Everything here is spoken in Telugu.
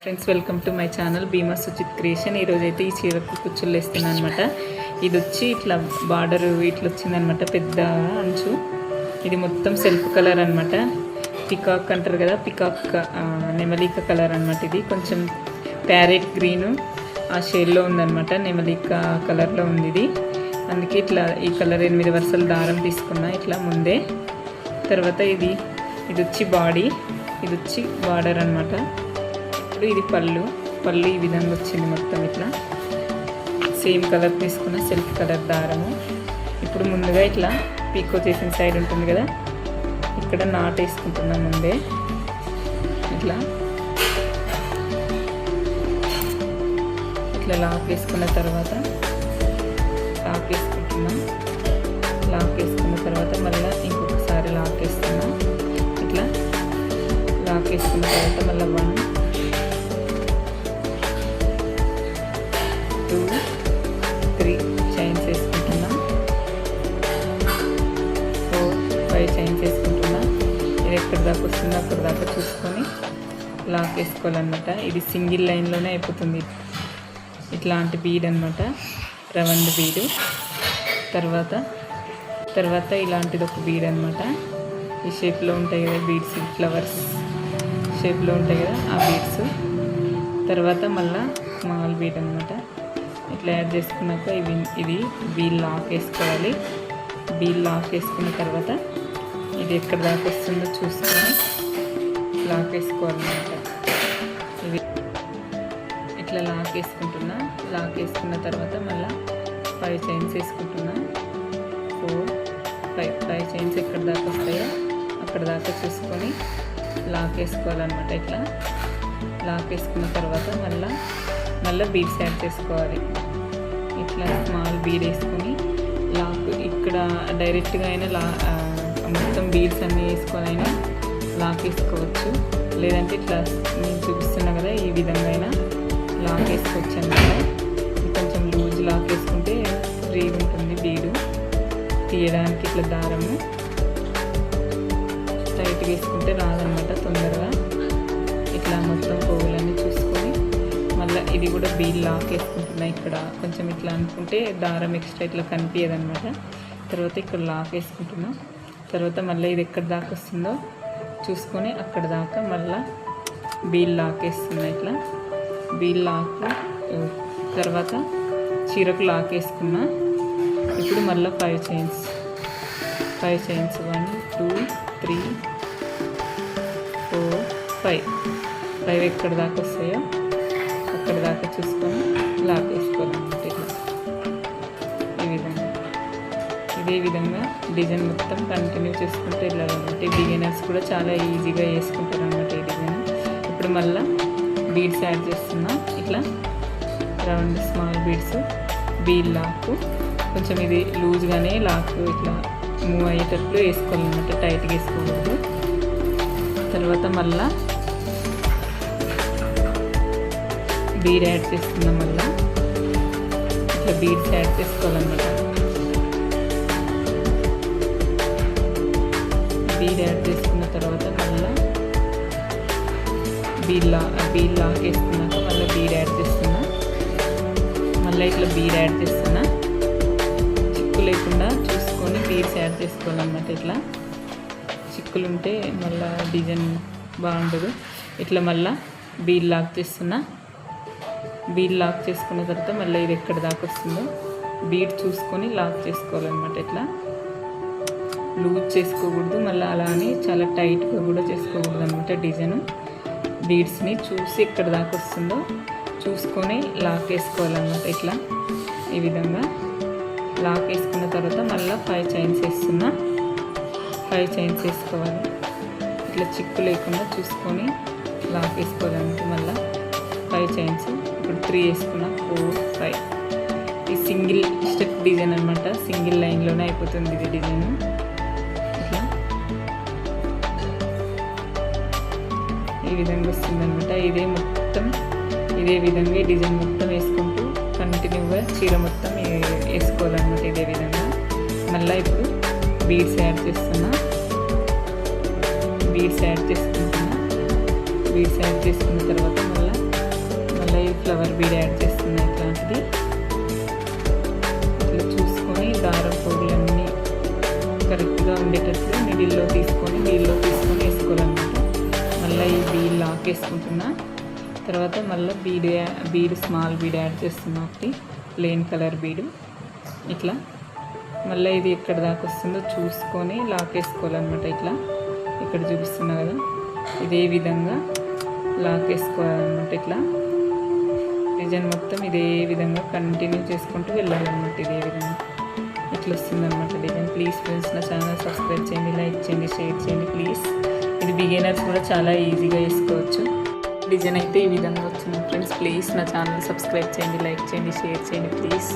Friends, welcome to my channel Bhima Suchith creation. ఈరోజు అయితే ఈ చీరకు కుచ్చులు వేస్తున్నాను అనమాట. ఇది వచ్చి ఇట్లా బార్డర్ ఇట్లా వచ్చిందనమాట, పెద్ద అంచు. ఇది మొత్తం సెల్ఫ్ కలర్ అనమాట. పికాక్ అంటారు కదా, పికాక్ నెమలిక కలర్ అనమాట. ఇది కొంచెం ప్యారెట్ గ్రీను ఆ షేడ్లో ఉందన్నమాట, నెమలిక కలర్లో ఉంది ఇది. అందుకే ఇట్లా ఈ కలర్ 8 వరుసలు దారం తీసుకున్నా ఇట్లా ముందే. తర్వాత ఇది వచ్చి బాడీ, ఇది వచ్చి బార్డర్ అనమాట. ఇది పళ్ళు ఈ విధంగా వచ్చింది మొత్తం ఇట్లా సేమ్ కలర్ తీసుకున్న సెల్ఫ్ కలర్ దారము. ఇప్పుడు ముందుగా ఇట్లా పీకో చేసిన సైడ్ ఉంటుంది కదా, ఇక్కడ నాట్ వేసుకుంటున్నాం ముందే. ఇట్లా లాక్ వేసుకున్న తర్వాత లాక్ వేసుకుంటున్నాం. లాక్ వేసుకున్న తర్వాత మళ్ళీ ఇంకొకసారి లాక్ వేస్తున్నాం. ఇట్లా లాక్ వేసుకున్న తర్వాత మళ్ళీ 1 2 3 చైన్స్ వేసుకుంటున్నాం. 4 5 చైన్స్ వేసుకుంటున్నాం. ఇది ఎక్కడి దాకా వస్తుందో అక్కడి దాకా చూసుకొని లాక్ వేసుకోవాలన్నమాట. ఇది సింగిల్ లైన్లోనే అయిపోతుంది. ఇట్లాంటి బీడ్ అనమాట, రౌండ్ బీడు. తర్వాత ఇలాంటిది ఒక బీడ్ అనమాట. ఈ షేప్లో ఉంటాయి కదా బీడ్స్, ఫ్లవర్స్ షేప్లో ఉంటాయి కదా ఆ బీడ్స్. తర్వాత మళ్ళీ స్మాల్ బీడ్ అనమాట. ఇట్లా యాడ్ చేసుకున్నాక ఇది బీల్ లాక్ వేసుకోవాలి. బీల్ లాక్ వేసుకున్న తర్వాత ఇది ఎక్కడ దాకా వస్తుందో చూసుకొని లాక్ వేసుకోవాలన్నమాట. ఇది ఇట్లా లాక్ వేసుకుంటున్నా. లాక్ వేసుకున్న తర్వాత మళ్ళీ 5 చైన్స్ వేసుకుంటున్నా. 4 5 చైన్స్ ఎక్కడ దాకా వస్తాయో అక్కడ దాకా చూసుకొని లాక్ వేసుకోవాలన్నమాట. ఇట్లా లాక్ వేసుకున్న తర్వాత మళ్ళీ బీడ్స్ యాడ్ చేసుకోవాలి. ఇట్లా స్మాల్ బీడ్ వేసుకొని లాక్ ఇక్కడ డైరెక్ట్గా అయినా మొత్తం బీడ్స్ అన్నీ వేసుకొని అయినా లాక్ వేసుకోవచ్చు. లేదంటే ఇట్లా నేను చూపిస్తున్నా కదా ఈ విధంగా అయినా లాక్ వేసుకోవచ్చు అన్నమాట. కొంచెం లూజ్ లాక్ వేసుకుంటే ఫ్రీగా ఉంటుంది బీడు తీయడానికి. ఇట్లా దారము టైట్గా వేసుకుంటే రాదనమాట తొందరగా. ఇట్లా మొత్తం పోగులన్నీ చూసుకొని మళ్ళీ ఇది కూడా బీల్ లాక్ వేసుకుంటున్నా. ఇక్కడ కొంచెం ఇట్లా అనుకుంటే దారం ఎక్స్ట్రా ఇట్లా కనిపించదనమాట. తర్వాత ఇక్కడ లాక్ వేసుకుంటున్నా. తర్వాత మళ్ళీ ఇది ఎక్కడ దాకా వస్తుందో చూసుకొని అక్కడ దాకా మళ్ళీ బీల్ లాక్ వేస్తున్నా. ఇట్లా బీల్ లాక్ తర్వాత చీరకు లాక్ వేసుకున్నా. ఇప్పుడు మళ్ళీ 5 చైన్స్ 1 2 3 4 5 ఎక్కడ దాకా వస్తాయో అక్కడ దాకా చూసుకొని లాక్ వేసుకోవాలన్నమాట. ఇట్లా ఇదే విధంగా డిజైన్ మొత్తం కంటిన్యూ చేసుకుంటూ వెళ్ళాలన్నమాట. బిగినర్స్ కూడా చాలా ఈజీగా వేసుకుంటారు అన్నమాట ఈ డిజైన్. ఇప్పుడు మళ్ళీ బీడ్స్ యాడ్ చేస్తున్నా. ఇట్లా రౌండ్ స్మాల్ బీడ్స్, బీల్ లాక్ కొంచెం ఇది లూజ్గానే లాక్ ఇట్లా మూవ్ అయ్యేటట్లు వేసుకోవాలన్నమాట, టైట్గా వేసుకోకూడదు. తర్వాత మళ్ళీ బీడ్ యాడ్ చేస్తున్నాం. మళ్ళీ ఇట్లా బీడ్స్ యాడ్ చేసుకోవాలన్నమాట. బీడ్ యాడ్ చేసుకున్న తర్వాత మళ్ళీ బీడ్ లాక్ వేసుకున్నాక మళ్ళీ బీడ్ యాడ్ చేస్తున్నా. మళ్ళీ ఇట్లా బీడ్ యాడ్ చేస్తున్నా. చిక్కు లేకుండా చూసుకొని బీడ్స్ యాడ్ చేసుకోవాలన్నమాట. ఇట్లా చిక్కులు ఉంటే మళ్ళీ డిజైన్ బాగుండదు. ఇట్లా మళ్ళీ బీడ్ లాక్ చేస్తున్నా. బీడ్ లాక్ చేసుకున్న తర్వాత మళ్ళీ ఇది ఎక్కడ దాకా వస్తుందో బీడ్ చూసుకొని లాక్ చేసుకోవాలన్నమాట. ఇట్లా లూజ్ చేసుకోకూడదు, మళ్ళీ అలానే చాలా టైట్గా కూడా చేసుకోకూడదు అనమాట. డిజైన్ బీడ్స్ని చూసి ఎక్కడ దాకా వస్తుందో చూసుకొని లాక్ వేసుకోవాలన్నమాట. ఇట్లా ఈ విధంగా లాక్ వేసుకున్న తర్వాత మళ్ళీ 5 చైన్స్ వేస్తున్నా. 5 చైన్స్ వేసుకోవాలి. ఇట్లా చిక్కు లేకుండా చూసుకొని లాక్ వేసుకోవాలంటే మళ్ళీ 5 చైన్స్. ఇప్పుడు 3 వేసుకున్నా. 4 5 ఈ సింగిల్ స్టెప్ డిజైన్ అనమాట. సింగిల్ లైన్లోనే అయిపోతుంది ఇది డిజైన్. ఇట్లా ఈ విధంగా వస్తుంది అనమాట. ఇదే విధంగా ఈ డిజైన్ మొత్తం వేసుకుంటూ కంటిన్యూగా చీర మొత్తం వేసుకోవాలన్నమాట. ఇదే విధంగా మళ్ళీ ఇప్పుడు బీడ్స్ యాడ్ చేస్తున్నా. బీడ్స్ యాడ్ చేసుకుంటున్నా. బీడ్స్ యాడ్ చేసుకున్న తర్వాత మళ్ళీ ఫ్లవర్ బీడ్ యాడ్ చేస్తున్నా ఇట్లాంటిది. ఇట్లా చూసుకొని దారం పోగులన్నీ కరెక్ట్గా ఉండేటట్లు నీళ్ళలో తీసుకొని వేసుకోవాలన్నమాట. మళ్ళీ ఈ బీడ్ లాక్ వేసుకుంటున్నా. తర్వాత మళ్ళీ బీడ్ స్మాల్ బీడ్ యాడ్ చేస్తున్నా, ఒకటి ప్లెయిన్ కలర్ బీడు. ఇట్లా మళ్ళీ ఇది ఎక్కడ దాకా వస్తుందో చూసుకొని లాక్ వేసుకోవాలన్నమాట. ఇట్లా ఇక్కడ చూపిస్తున్నా కదా, ఇదే విధంగా లాక్ వేసుకోవాలన్నమాట. ఇట్లా డిజైన్ మొత్తం ఇదే విధంగా కంటిన్యూ చేసుకుంటూ వెళ్ళాలన్నమాట. ఇదే విధంగా ఇట్లా వస్తుందన్నమాట డిజైన్. ప్లీజ్ ఫ్రెండ్స్ నా ఛానల్ సబ్స్క్రైబ్ చేయండి, లైక్ చేయండి, షేర్ చేయండి ప్లీజ్. ఇది బిగినర్స్ కూడా చాలా ఈజీగా వేసుకోవచ్చు. డిజైన్ అయితే ఈ విధంగా వచ్చింది ఫ్రెండ్స్. ప్లీజ్ నా ఛానల్ సబ్స్క్రైబ్ చేయండి, లైక్ చేయండి, షేర్ చేయండి ప్లీజ్.